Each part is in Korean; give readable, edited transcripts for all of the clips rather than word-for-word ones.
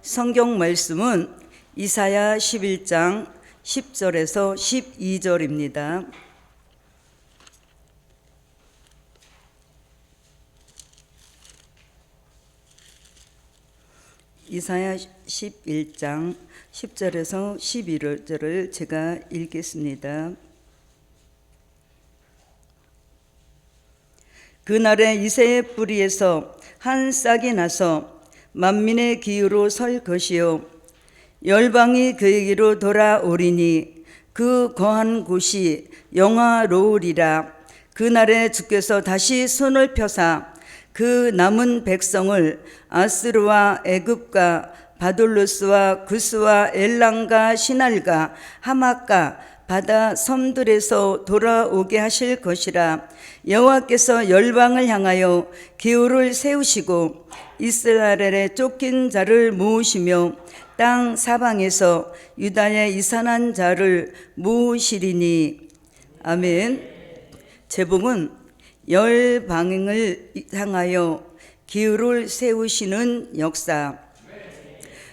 성경 말씀은 이사야 11장 10절에서 12절입니다. 이사야 11장 10절에서 11절을 제가 읽겠습니다. 그날에 이새의 뿌리에서 한 싹이 나서 만민의 기후로 설 것이요 열방이 그에게로 돌아오리니 그 거한 곳이 영화로우리라. 그날에 주께서 다시 손을 펴사 그 남은 백성을 아스르와 애굽과 바돌로스와 구스와 엘람과 시날과 하맛과 바다 섬들에서 돌아오게 하실 것이라. 여호와께서 열방을 향하여 기후를 세우시고 이스라엘에 쫓긴 자를 모으시며 땅 사방에서 유다에 이산한 자를 모으시리니. 아멘. 제목은 열방을 향하여 기후를 세우시는 역사.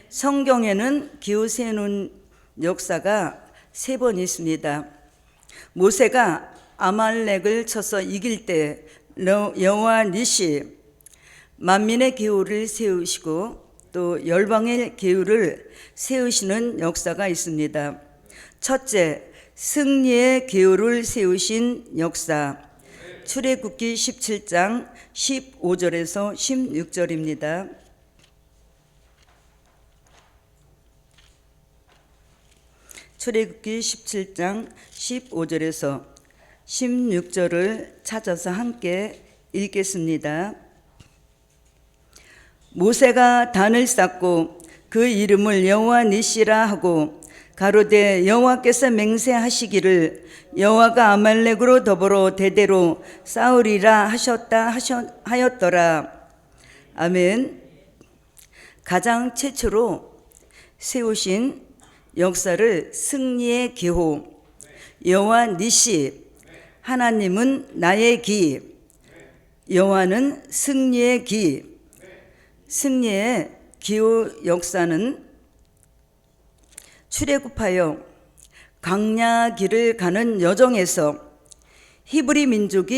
성경에는 기후 세우는 역사가 3번 있습니다. 모세가 아말렉을 쳐서 이길 때 여호와 니시 만민의 기후를 세우시고 또 열방의 기후를 세우시는 역사가 있습니다. 첫째, 승리의 기후를 세우신 역사. 출애굽기 17장 15절에서 16절입니다. 출애굽기 17장 15절에서 16절을 찾아서 함께 읽겠습니다. 모세가 단을 쌓고 그 이름을 여호와 니시라 하고 가로되 여호와께서 맹세하시기를 여호와가 아말렉으로 더불어 대대로 싸우리라 하였더라. 아멘. 가장 최초로 세우신 역사를 승리의 기호, 여호와 니시, 하나님은 나의 기, 여호와는 승리의 기. 승리의 기호 역사는 출애굽하여 광야 길을 가는 여정에서 히브리 민족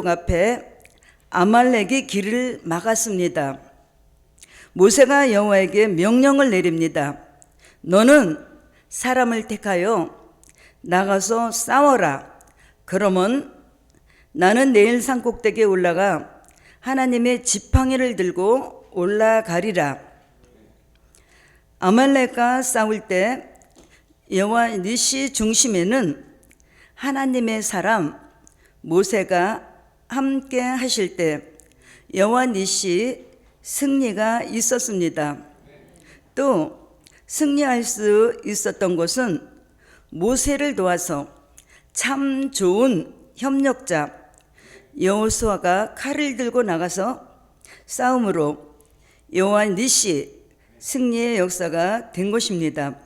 앞에 아말렉이 길을 막았습니다. 모세가 여호와에게 명령을 내립니다. 너는 사람을 택하여 나가서 싸워라. 그러면 나는 내일 산꼭대기에 올라가 하나님의 지팡이를 들고 올라가리라. 아말렉과 싸울 때 여호와 니시 중심에는 하나님의 사람 모세가 함께 하실 때 여호와 니시 승리가 있었습니다. 또 승리할 수 있었던 것은 모세를 도와서 참 좋은 협력자 여호수아가 칼을 들고 나가서 싸움으로 여호와 니시 승리의 역사가 된 것입니다.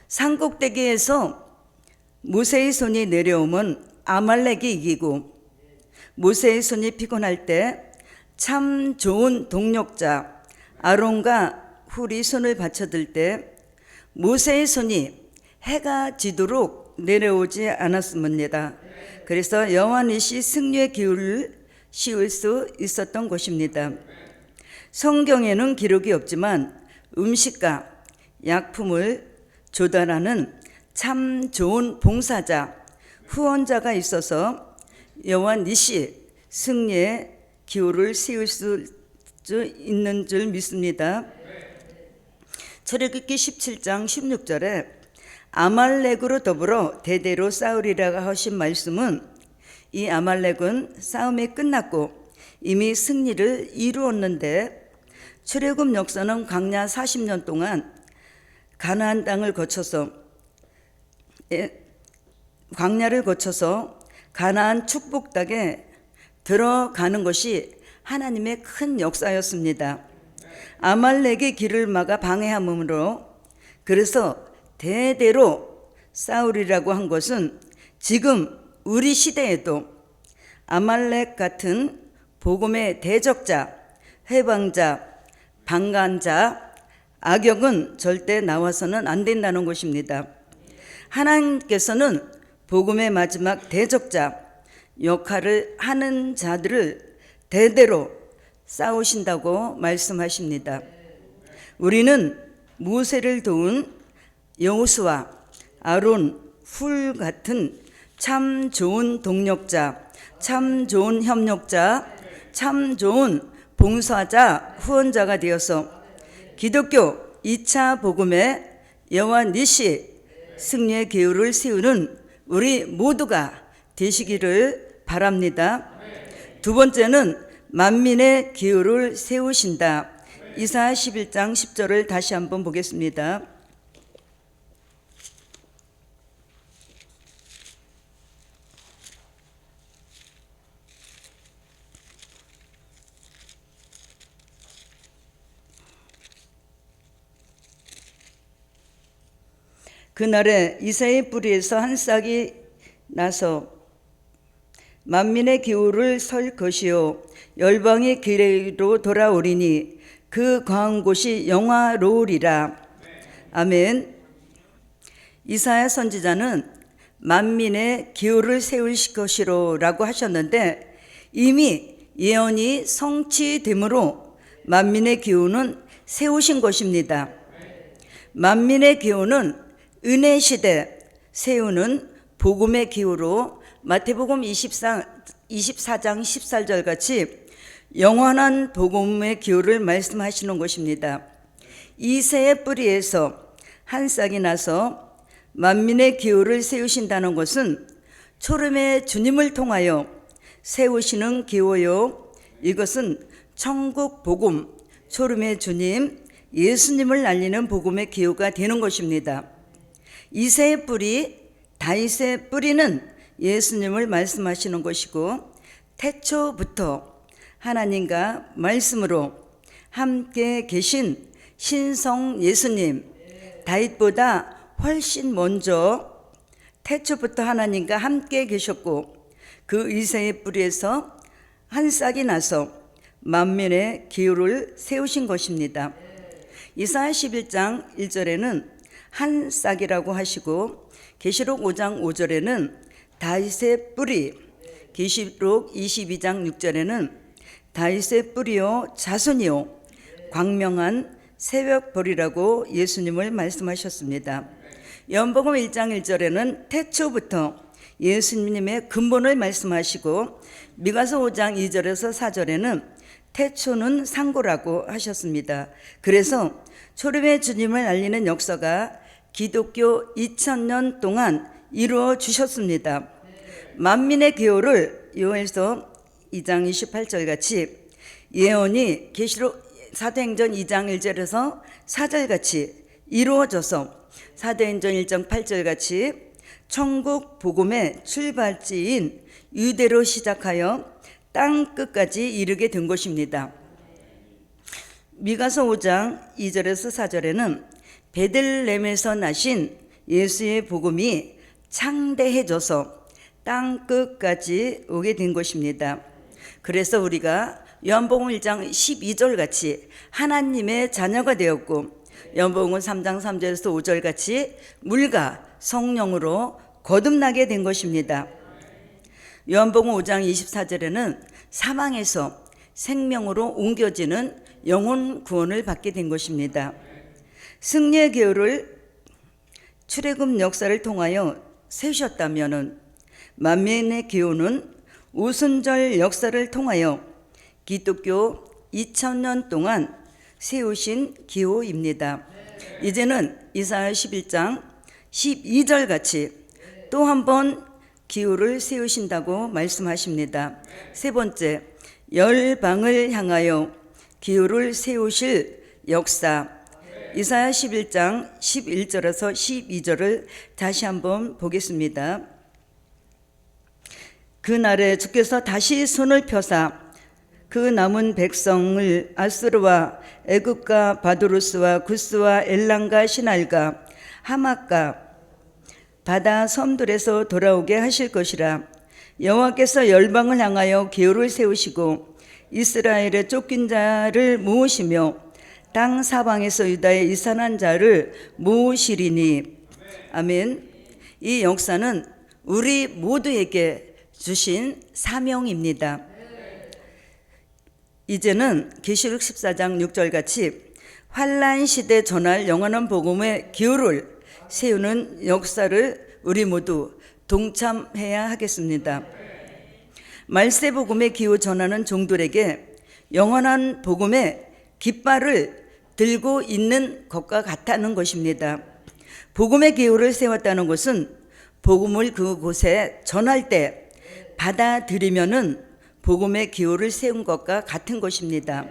산꼭대기에서 모세의 손이 내려오면 아말렉이 이기고 모세의 손이 피곤할 때 참 좋은 동력자 아론과 훌이 손을 받쳐들 때 모세의 손이 해가 지도록 내려오지 않았습니다. 그래서 여호와 니시 승리의 기후를 씌울 수 있었던 것입니다. 성경에는 기록이 없지만 음식과 약품을 조달하는 참 좋은 봉사자, 후원자가 있어서 여호와 니시 승리의 기후를 세울 수 있는 줄 믿습니다. 출애굽기 17장 16절에 아말렉으로 더불어 대대로 싸우리라고 하신 말씀은 이 아말렉은 싸움이 끝났고 이미 승리를 이루었는데 출애굽 역사는 광야 40년 동안 가나안 땅을 거쳐서 광야를 거쳐서 가나안 축복 땅에 들어가는 것이 하나님의 큰 역사였습니다. 아말렉의 길을 막아 방해함으로 그래서 대대로 싸우리라고 한 것은 지금 우리 시대에도 아말렉 같은 복음의 대적자, 해방자, 방관자, 악역은 절대 나와서는 안 된다는 것입니다. 하나님께서는 복음의 마지막 대적자 역할을 하는 자들을 대대로 쌓으신다고 말씀하십니다. 우리는 모세를 도운 여호수아, 아론, 훌 같은 참 좋은 동력자, 참 좋은 협력자, 참 좋은 봉사자, 후원자가 되어서 기독교 2차 복음의 여호와 니시 승리의 기후를 세우는 우리 모두가 되시기를 바랍니다. 두 번째는 만민의 기후를 세우신다. 이사야 11장 10절을 다시 한번 보겠습니다. 그날에 이새의 뿌리에서 한 싹이 나서 만민의 기후를 설 것이요 열방의 길로 돌아오리니 그 거한 곳이 영화로우리라. 아멘. 이사야 선지자는 만민의 기후를 세우실 것이로라고 하셨는데 이미 예언이 성취됨으로 만민의 기후는 세우신 것입니다. 만민의 기후는 은혜 시대 세우는 복음의 기후로 마태복음 24장 14절 같이 영원한 복음의 기후를 말씀하시는 것입니다. 이새의 뿌리에서 한 싹이 나서 만민의 기후를 세우신다는 것은 초림의 주님을 통하여 세우시는 기후요. 이것은 천국 복음, 초림의 주님, 예수님을 알리는 복음의 기후가 되는 것입니다. 이새의 뿌리, 다윗의 뿌리는 예수님을 말씀하시는 것이고 태초부터 하나님과 말씀으로 함께 계신 신성 예수님, 다윗보다 훨씬 먼저 태초부터 하나님과 함께 계셨고 그 이새의 뿌리에서 한 싹이 나서 만민의 기후를 세우신 것입니다. 이사야 11장 1절에는 한 싹이라고 하시고 계시록 5장 5절에는 다윗의 뿌리, 계시록 22장 6절에는 다윗의 뿌리요 자손이요 광명한 새벽벌이라고 예수님을 말씀하셨습니다. 요한복음 1장 1절에는 태초부터 예수님의 근본을 말씀하시고 미가서 5장 2절에서 4절에는 태초는 상고라고 하셨습니다. 그래서 초림의 주님을 알리는 역사가 기독교 2000년 동안 이루어 주셨습니다. 만민의 기호를 요엘서 2장 28절 같이 예언이 계시록 사도행전 2장 1절에서 4절 같이 이루어져서 사도행전 1장 8절 같이 천국 복음의 출발지인 유대로 시작하여 땅 끝까지 이르게 된 것입니다. 미가서 5장 2절에서 4절에는 베들레헴에서 나신 예수의 복음이 창대해져서 땅 끝까지 오게 된 것입니다. 그래서 우리가 요한복음 1장 12절 같이 하나님의 자녀가 되었고 요한복음 3장 3절에서 5절 같이 물과 성령으로 거듭나게 된 것입니다. 요한복음 5장 24절에는 사망에서 생명으로 옮겨지는 영혼 구원을 받게 된 것입니다. 승리의 기후를 출애굽 역사를 통하여 세우셨다면 만민의 기후는 오순절 역사를 통하여 기독교 2000년 동안 세우신 기후입니다. 이제는 이사야 11장 12절 같이 또 한 번 기후를 세우신다고 말씀하십니다. 세 번째, 열방을 향하여 기후를 세우실 역사. 이사야 11장 11절에서 12절을 다시 한번 보겠습니다. 그날에 주께서 다시 손을 펴사 그 남은 백성을 아수르와 애굽과 바두루스와 구스와 엘람과 시날과 하맛과 바다 섬들에서 돌아오게 하실 것이라. 여호와께서 열방을 향하여 기후를 세우시고 이스라엘의 쫓긴 자를 모으시며 땅 사방에서 유다의 이산한 자를 모으시리니. 아멘. 이 역사는 우리 모두에게 주신 사명입니다. 이제는 계시록 14장 6절 같이 환난 시대 전할 영원한 복음의 기호를 세우는 역사를 우리 모두 동참해야 하겠습니다. 말세 복음의 기호 전하는 종들에게 영원한 복음의 깃발을 들고 있는 것과 같다는 것입니다. 복음의 기호를 세웠다는 것은 복음을 그곳에 전할 때 받아들이면은 복음의 기호를 세운 것과 같은 것입니다.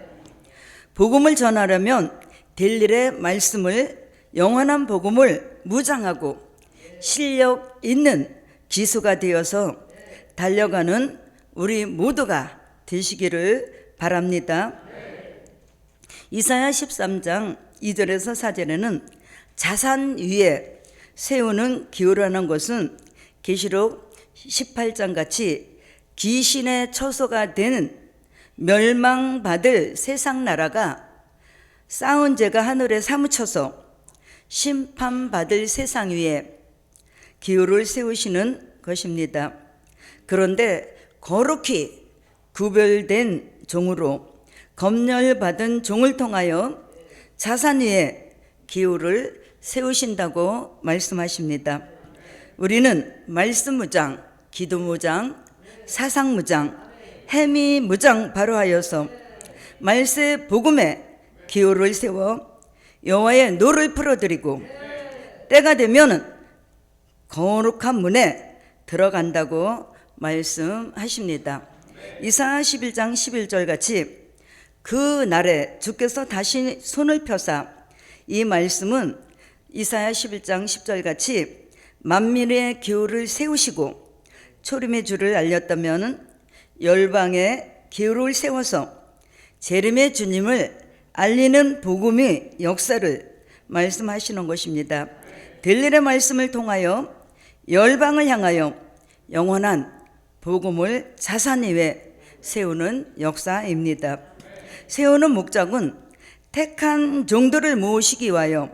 복음을 전하려면 될 일의 말씀을, 영원한 복음을 무장하고 실력 있는 기수가 되어서 달려가는 우리 모두가 되시기를 바랍니다. 이사야 13장 2절에서 4절에는 자산 위에 세우는 기호라는 것은 계시록 18장 같이 귀신의 처소가 되는 멸망받을 세상 나라가 쌓은 죄가 하늘에 사무쳐서 심판받을 세상 위에 기호를 세우시는 것입니다. 그런데 거룩히 구별된 종으로 검열받은 종을 통하여 자산 위에 기호를 세우신다고 말씀하십니다. 우리는 말씀 무장, 기도 무장, 사상 무장, 해미 무장 바로 하여서 말세 복음의 기호를 세워 여호와의 노를 풀어드리고 때가 되면은 거룩한 문에 들어간다고 말씀하십니다. 이사야 11장 11절 같이 그 날에 주께서 다시 손을 펴사, 이 말씀은 이사야 11장 10절 같이 만민의 기호를 세우시고 초림의 주를 알렸다면 열방의 기호를 세워서 재림의 주님을 알리는 복음의 역사를 말씀하시는 것입니다. 될 일의 말씀을 통하여 열방을 향하여 영원한 복음을 자산 위에 세우는 역사입니다. 세우는 목적은 택한 종들을 모으시기 위하여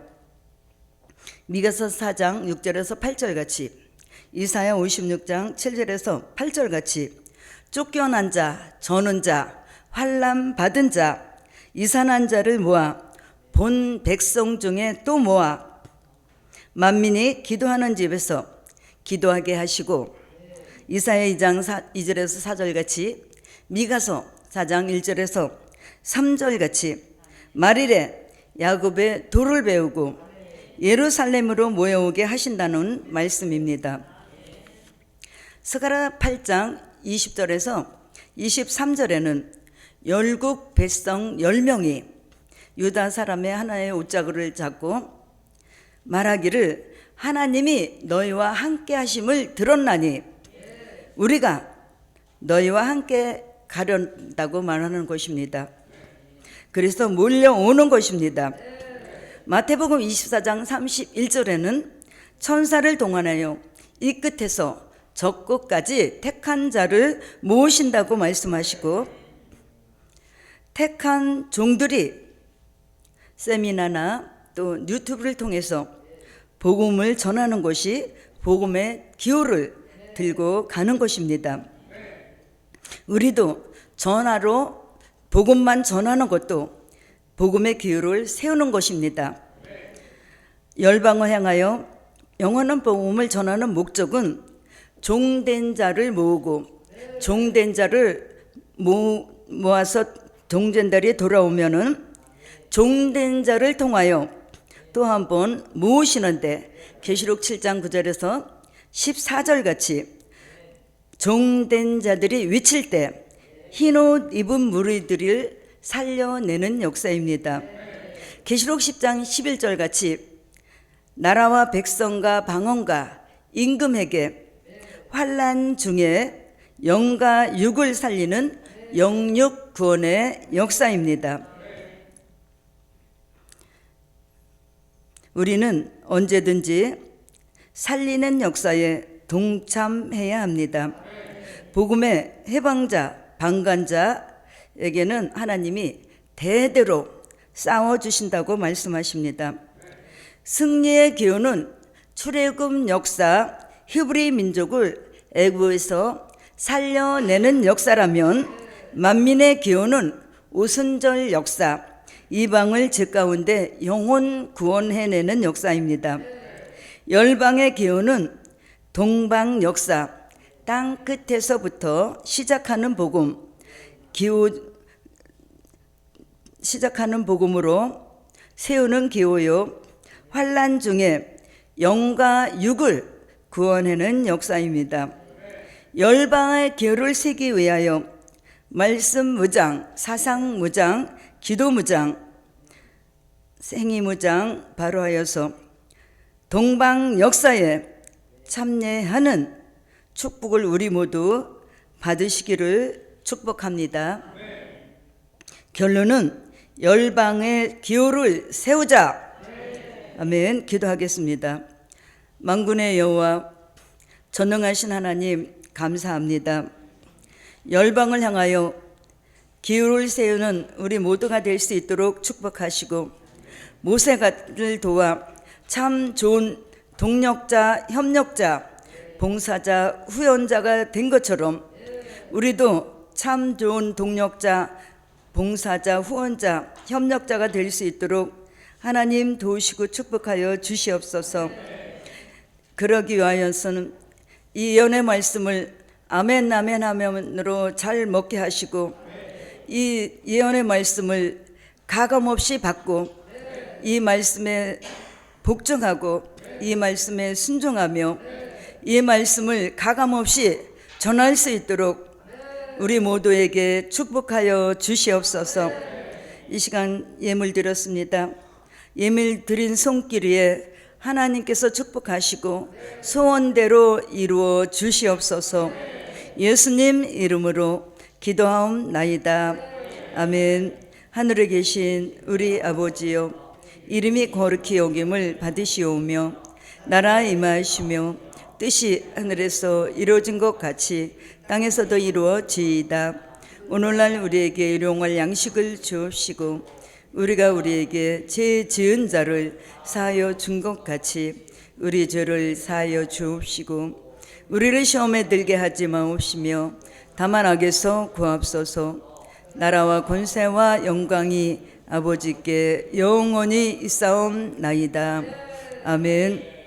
미가서 4장 6절에서 8절 같이, 이사야 56장 7절에서 8절 같이 쫓겨난 자, 저는 자, 환난 받은 자, 이산한 자를 모아 본 백성 중에 또 모아 만민이 기도하는 집에서 기도하게 하시고, 이사야 2장 2절에서 4절 같이 미가서 4장 1절에서 3절 같이 말일에 야곱의 도를 배우고 예루살렘으로 모여오게 하신다는 말씀입니다. 스가랴 8장 20절에서 23절에는 열국 백성 10명이 유다 사람의 하나의 옷자루를 잡고 말하기를 하나님이 너희와 함께 하심을 들었나니 우리가 너희와 함께 가련다고 말하는 것입니다. 그래서 몰려오는 것입니다. 마태복음 24장 31절에는 천사를 동원하여 이 끝에서 저 끝까지 택한 자를 모으신다고 말씀하시고, 택한 종들이 세미나나 또 유튜브를 통해서 복음을 전하는 것이 복음의 기호를 들고 가는 것입니다. 우리도 전화로 복음만 전하는 것도 복음의 기호를 세우는 것입니다. 열방을 향하여 영원한 복음을 전하는 목적은 종된 자를 모으고 종된 자를 모아서 종된 자리 돌아오면은 종된 자를 통하여 또 한 번 모으시는데 계시록 7장 9절에서 14절 같이 종된 자들이 위칠 때 흰옷 입은 무리들을 살려내는 역사입니다. 계시록 10장 11절 같이 나라와 백성과 방언과 임금에게 환난 중에 영과 육을 살리는 영육 구원의 역사입니다. 우리는 언제든지 살리는 역사에 동참해야 합니다. 복음의 해방자, 방관자에게는 하나님이 대대로 쌓아주신다고 말씀하십니다. 승리의 기호는 출애굽 역사, 히브리 민족을 애굽에서 살려내는 역사라면 만민의 기호는 오순절 역사, 이방을 제 가운데 영혼 구원해내는 역사입니다. 열방의 기호는 동방 역사, 땅 끝에서부터 시작하는 복음, 시작하는 복음으로 세우는 기호요, 환난 중에 영과 육을 구원하는 역사입니다. 열방의 기호를 세기 위하여 말씀 무장, 사상 무장, 기도 무장, 생이 무장 발휘하여서 동방 역사에 참여하는 축복을 우리 모두 받으시기를 축복합니다. 결론은 열방의 기호를 세우자. 아멘. 기도하겠습니다. 만군의 여호와, 전능하신 하나님 감사합니다. 열방을 향하여 기호를 세우는 우리 모두가 될 수 있도록 축복하시고 모세를 도와 참 좋은 동력자, 협력자, 봉사자, 후원자가 된 것처럼 우리도 참 좋은 동력자, 봉사자, 후원자, 협력자가 될 수 있도록 하나님 도우시고 축복하여 주시옵소서. 그러기 위하여서는 이 예언의 말씀을 아멘 아멘 아멘으로 잘 먹게 하시고 이 예언의 말씀을 가감없이 받고 이 말씀에 복종하고 이 말씀에 순종하며 이 말씀을 가감없이 전할 수 있도록 우리 모두에게 축복하여 주시옵소서. 이 시간 예물 드렸습니다. 예물 드린 손길 위에 하나님께서 축복하시고 소원대로 이루어 주시옵소서. 예수님 이름으로 기도하옵나이다. 아멘. 하늘에 계신 우리 아버지여, 이름이 거룩히 여김을 받으시오며 나라 임하시며 뜻이 하늘에서 이루어진 것 같이 땅에서도 이루어지이다. 오늘날 우리에게 일용할 양식을 주옵시고 우리가 우리에게 죄 지은 자를 사하여 준 것 같이 우리 죄를 사하여 주옵시고 우리를 시험에 들게 하지 마옵시며 다만 악에서 구하옵소서. 나라와 권세와 영광이 아버지께 영원히 있사옵나이다. 아멘.